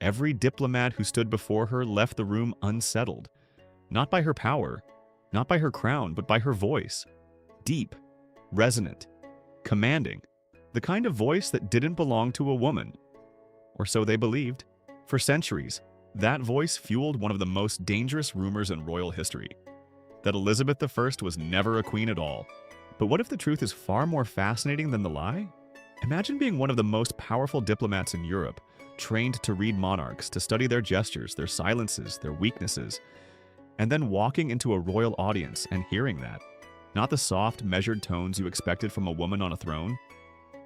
Every diplomat who stood before her left the room unsettled, not by her power, not by her crown, but by her voice. Deep, resonant, commanding, the kind of voice that didn't belong to a woman. Or so they believed. For centuries, that voice fueled one of the most dangerous rumors in royal history, that Elizabeth I was never a queen at all. But what if the truth is far more fascinating than the lie? Imagine being one of the most powerful diplomats in Europe, trained to read monarchs, to study their gestures, their silences, their weaknesses, and then walking into a royal audience and hearing that. Not the soft, measured tones you expected from a woman on a throne,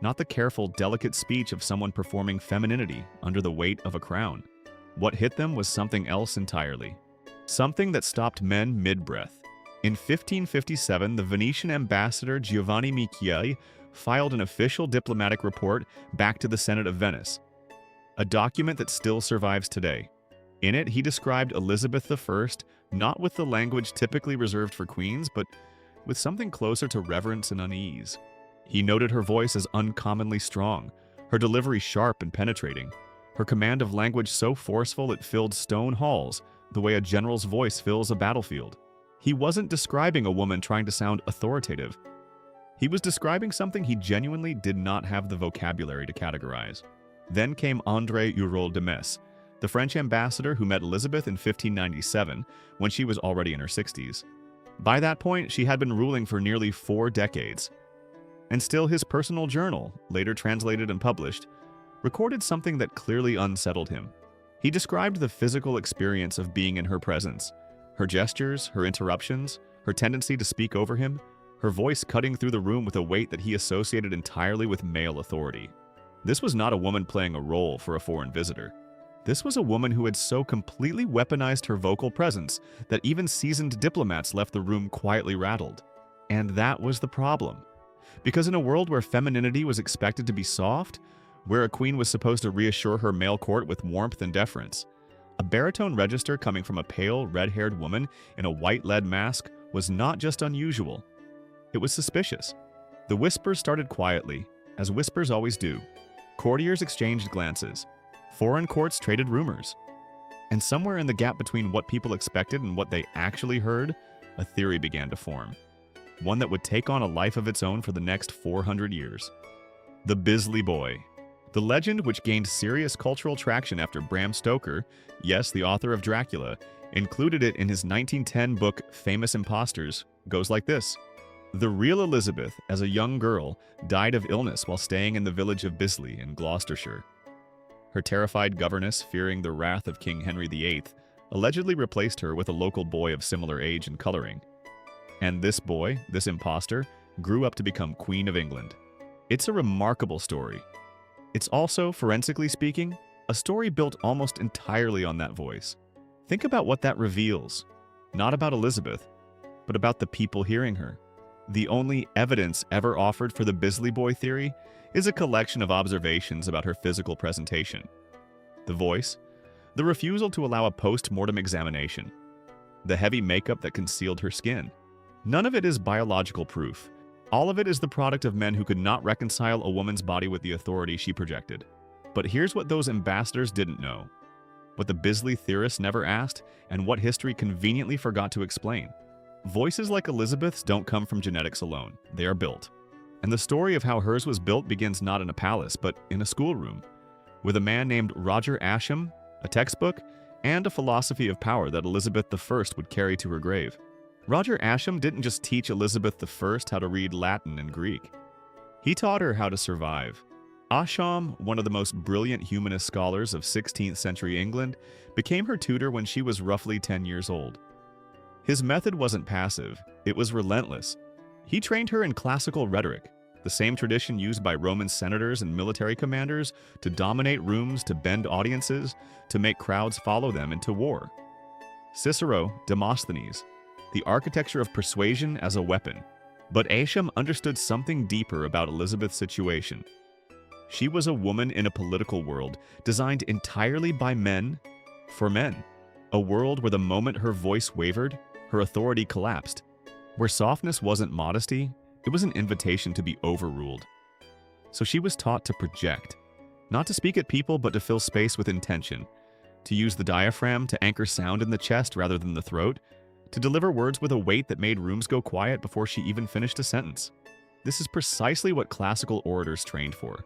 not the careful, delicate speech of someone performing femininity under the weight of a crown. What hit them was something else entirely. Something that stopped men mid-breath. In 1557, the Venetian ambassador Giovanni Michiel filed an official diplomatic report back to the Senate of Venice, a document that still survives today. In it, he described Elizabeth I not with the language typically reserved for queens, but with something closer to reverence and unease. He noted her voice as uncommonly strong, her delivery sharp and penetrating, her command of language so forceful it filled stone halls the way a general's voice fills a battlefield. He wasn't describing a woman trying to sound authoritative. He was describing something he genuinely did not have the vocabulary to categorize. Then came André Urol de Metz, the French ambassador who met Elizabeth in 1597 when she was already in her 60s. By that point, she had been ruling for nearly 4 decades. And still his personal journal, later translated and published, recorded something that clearly unsettled him. He described the physical experience of being in her presence, her gestures, her interruptions, her tendency to speak over him, her voice cutting through the room with a weight that he associated entirely with male authority. This was not a woman playing a role for a foreign visitor. This was a woman who had so completely weaponized her vocal presence that even seasoned diplomats left the room quietly rattled. And that was the problem. Because in a world where femininity was expected to be soft, where a queen was supposed to reassure her male court with warmth and deference, a baritone register coming from a pale, red-haired woman in a white lead mask was not just unusual. It was suspicious. The whispers started quietly, as whispers always do. Courtiers exchanged glances. Foreign courts traded rumors. And somewhere in the gap between what people expected and what they actually heard, a theory began to form. One that would take on a life of its own for the next 400 years. The Bisley Boy. The legend, which gained serious cultural traction after Bram Stoker, yes, the author of Dracula, included it in his 1910 book Famous Impostors, goes like this. The real Elizabeth, as a young girl, died of illness while staying in the village of Bisley in Gloucestershire. Her terrified governess, fearing the wrath of King Henry VIII, allegedly replaced her with a local boy of similar age and coloring. And this boy, this impostor, grew up to become Queen of England. It's a remarkable story. It's also, forensically speaking, a story built almost entirely on that voice. Think about what that reveals. Not about Elizabeth, but about the people hearing her. The only evidence ever offered for the Bisley Boy theory is a collection of observations about her physical presentation. The voice, the refusal to allow a post-mortem examination, the heavy makeup that concealed her skin. None of it is biological proof. All of it is the product of men who could not reconcile a woman's body with the authority she projected. But here's what those ambassadors didn't know, what the Bisley theorists never asked, and what history conveniently forgot to explain. Voices like Elizabeth's don't come from genetics alone. They are built. And the story of how hers was built begins not in a palace, but in a schoolroom, with a man named Roger Ascham, a textbook, and a philosophy of power that Elizabeth I would carry to her grave. Roger Ascham didn't just teach Elizabeth I how to read Latin and Greek. He taught her how to survive. Ascham, one of the most brilliant humanist scholars of 16th century England, became her tutor when she was roughly 10 years old. His method wasn't passive, it was relentless. He trained her in classical rhetoric, the same tradition used by Roman senators and military commanders to dominate rooms, to bend audiences, to make crowds follow them into war. Cicero, Demosthenes, the architecture of persuasion as a weapon. But Ascham understood something deeper about Elizabeth's situation. She was a woman in a political world designed entirely by men for men. A world where the moment her voice wavered, her authority collapsed. Where softness wasn't modesty, it was an invitation to be overruled. So she was taught to project, not to speak at people but to fill space with intention, to use the diaphragm to anchor sound in the chest rather than the throat, to deliver words with a weight that made rooms go quiet before she even finished a sentence. This is precisely what classical orators trained for.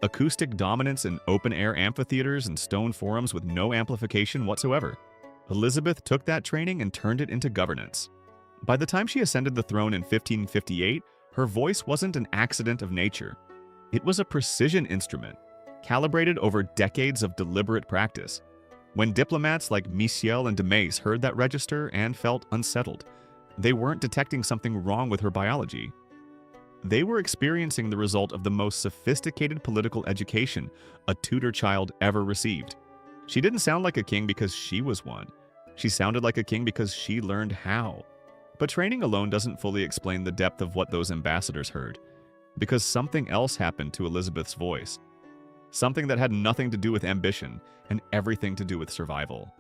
Acoustic dominance in open-air amphitheaters and stone forums with no amplification whatsoever. Elizabeth took that training and turned it into governance. By the time she ascended the throne in 1558, her voice wasn't an accident of nature. It was a precision instrument, calibrated over decades of deliberate practice. When diplomats like Michiel and de Mace heard that register and felt unsettled, they weren't detecting something wrong with her biology. They were experiencing the result of the most sophisticated political education a Tudor child ever received. She didn't sound like a king because she was one. She sounded like a king because she learned how. But training alone doesn't fully explain the depth of what those ambassadors heard, because something else happened to Elizabeth's voice. Something that had nothing to do with ambition and everything to do with survival.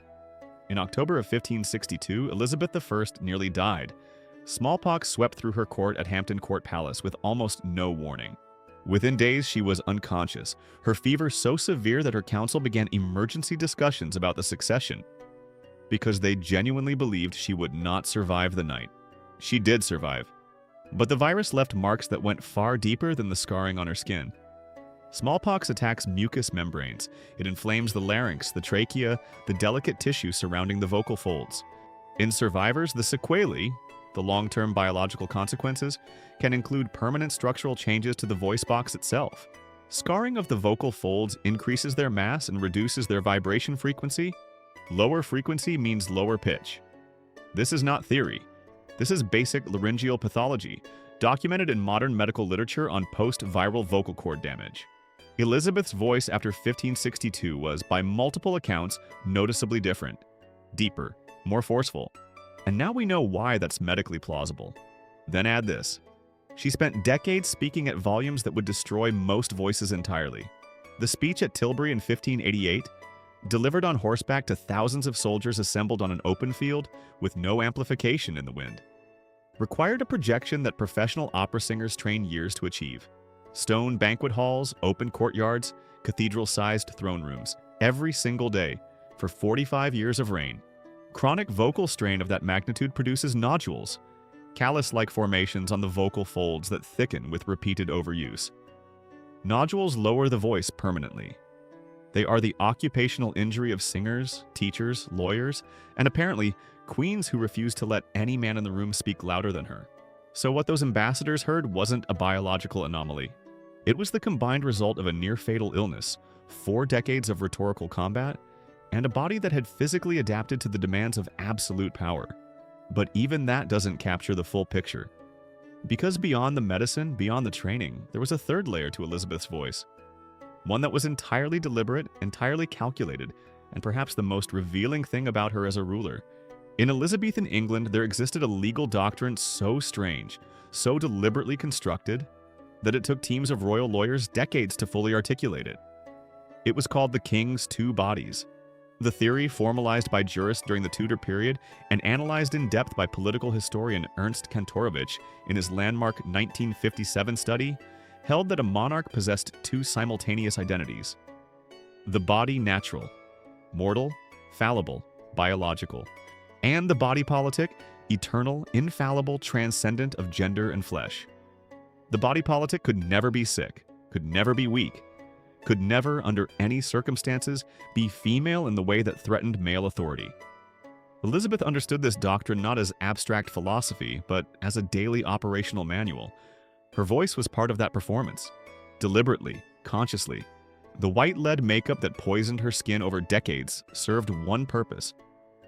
In October of 1562, Elizabeth I nearly died. Smallpox swept through her court at Hampton Court Palace with almost no warning. Within days, she was unconscious, her fever so severe that her council began emergency discussions about the succession, because they genuinely believed she would not survive the night. She did survive, but the virus left marks that went far deeper than the scarring on her skin. Smallpox attacks mucous membranes. It inflames the larynx, the trachea, the delicate tissue surrounding the vocal folds. In survivors, the sequelae, the long-term biological consequences, can include permanent structural changes to the voice box itself. Scarring of the vocal folds increases their mass and reduces their vibration frequency. Lower frequency means lower pitch. This is not theory. This is basic laryngeal pathology, documented in modern medical literature on post-viral vocal cord damage. Elizabeth's voice after 1562 was, by multiple accounts, noticeably different, deeper, more forceful. And now we know why that's medically plausible. Then add this. She spent decades speaking at volumes that would destroy most voices entirely. The speech at Tilbury in 1588, delivered on horseback to thousands of soldiers assembled on an open field with no amplification in the wind, required a projection that professional opera singers train years to achieve. Stone banquet halls, open courtyards, cathedral-sized throne rooms, every single day, for 45 years of reign. Chronic vocal strain of that magnitude produces nodules, callus-like formations on the vocal folds that thicken with repeated overuse. Nodules lower the voice permanently. They are the occupational injury of singers, teachers, lawyers, and apparently queens who refuse to let any man in the room speak louder than her. So what those ambassadors heard wasn't a biological anomaly. It was the combined result of a near-fatal illness, 4 decades of rhetorical combat, and a body that had physically adapted to the demands of absolute power. But even that doesn't capture the full picture. Because beyond the medicine, beyond the training, there was a third layer to Elizabeth's voice. One that was entirely deliberate, entirely calculated, and perhaps the most revealing thing about her as a ruler. In Elizabethan England, there existed a legal doctrine so strange, so deliberately constructed, that it took teams of royal lawyers decades to fully articulate it. It was called the King's Two Bodies. The theory, formalized by jurists during the Tudor period and analyzed in depth by political historian Ernst Kantorowicz in his landmark 1957 study, held that a monarch possessed 2 simultaneous identities: the body natural, mortal, fallible, biological, and the body politic, eternal, infallible, transcendent of gender and flesh. The body politic could never be sick, could never be weak, could never, under any circumstances, be female in the way that threatened male authority. Elizabeth understood this doctrine not as abstract philosophy, but as a daily operational manual. Her voice was part of that performance. Deliberately, consciously, the white lead makeup that poisoned her skin over decades served one purpose: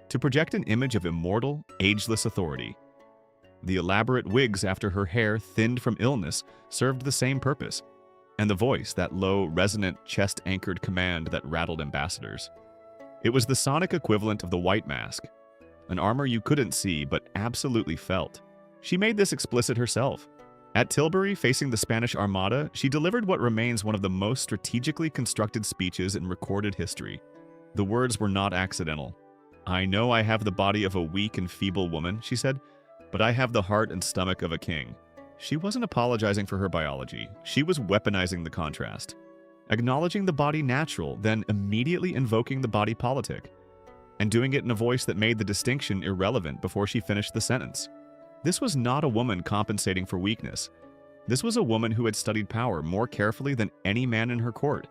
to project an image of immortal, ageless authority. The elaborate wigs after her hair thinned from illness served the same purpose. And the voice, that low, resonant, chest-anchored command that rattled ambassadors. It was the sonic equivalent of the white mask, an armor you couldn't see but absolutely felt. She made this explicit herself. At Tilbury, facing the Spanish Armada, she delivered what remains one of the most strategically constructed speeches in recorded history. The words were not accidental. "I know I have the body of a weak and feeble woman," she said, "but I have the heart and stomach of a king." She wasn't apologizing for her biology. She was weaponizing the contrast. Acknowledging the body natural, then immediately invoking the body politic. and doing it in a voice that made the distinction irrelevant before she finished the sentence. This was not a woman compensating for weakness. This was a woman who had studied power more carefully than any man in her court,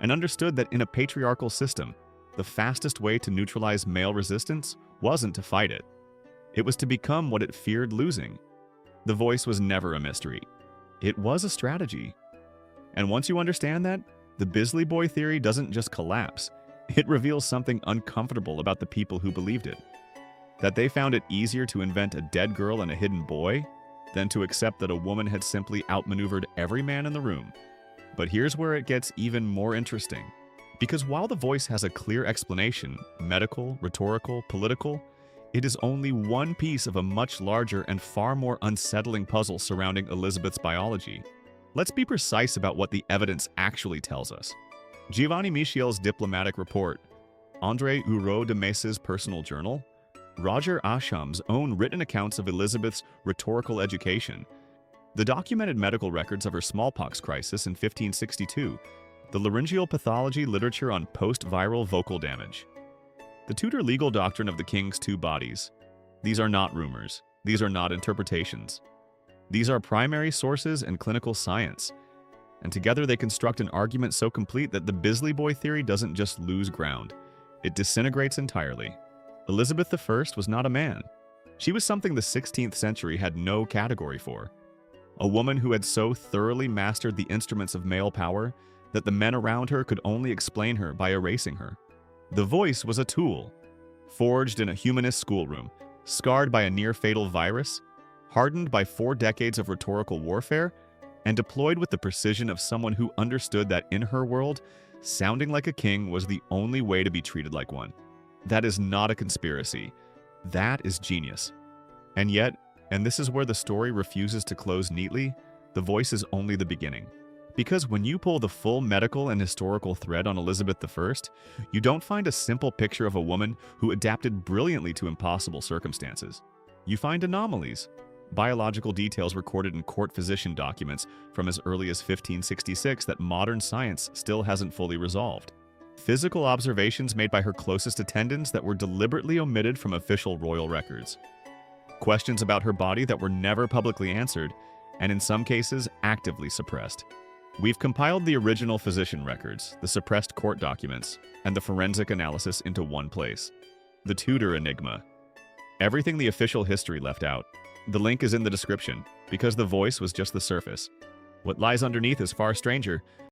and understood that in a patriarchal system, the fastest way to neutralize male resistance wasn't to fight it. It was to become what it feared losing. The voice was never a mystery. It was a strategy. And once you understand that, the Bisley Boy theory doesn't just collapse. It reveals something uncomfortable about the people who believed it. That they found it easier to invent a dead girl and a hidden boy than to accept that a woman had simply outmaneuvered every man in the room. But here's where it gets even more interesting. Because while the voice has a clear explanation, medical, rhetorical, political, it is only one piece of a much larger and far more unsettling puzzle surrounding Elizabeth's biology. Let's be precise about what the evidence actually tells us. Giovanni Michiel's diplomatic report, André Hureau de Messe's personal journal, Roger Ascham's own written accounts of Elizabeth's rhetorical education, the documented medical records of her smallpox crisis in 1562, the laryngeal pathology literature on post-viral vocal damage, the Tudor legal doctrine of the king's two bodies. These are not rumors. These are not interpretations. These are primary sources and clinical science. And together they construct an argument so complete that the Bisley Boy theory doesn't just lose ground. It disintegrates entirely. Elizabeth I was not a man. She was something the 16th century had no category for. A woman who had so thoroughly mastered the instruments of male power that the men around her could only explain her by erasing her. The voice was a tool, forged in a humanist schoolroom, scarred by a near-fatal virus, hardened by 4 decades of rhetorical warfare, and deployed with the precision of someone who understood that in her world, sounding like a king was the only way to be treated like one. That is not a conspiracy. That is genius. And yet, and this is where the story refuses to close neatly, the voice is only the beginning. Because when you pull the full medical and historical thread on Elizabeth I, you don't find a simple picture of a woman who adapted brilliantly to impossible circumstances. You find anomalies, biological details recorded in court physician documents from as early as 1566 that modern science still hasn't fully resolved. Physical observations made by her closest attendants that were deliberately omitted from official royal records. Questions about her body that were never publicly answered, and in some cases, actively suppressed. We've compiled the original physician records, the suppressed court documents, and the forensic analysis into one place. The Tudor Enigma. Everything the official history left out. The link is in the description, because the voice was just the surface. What lies underneath is far stranger.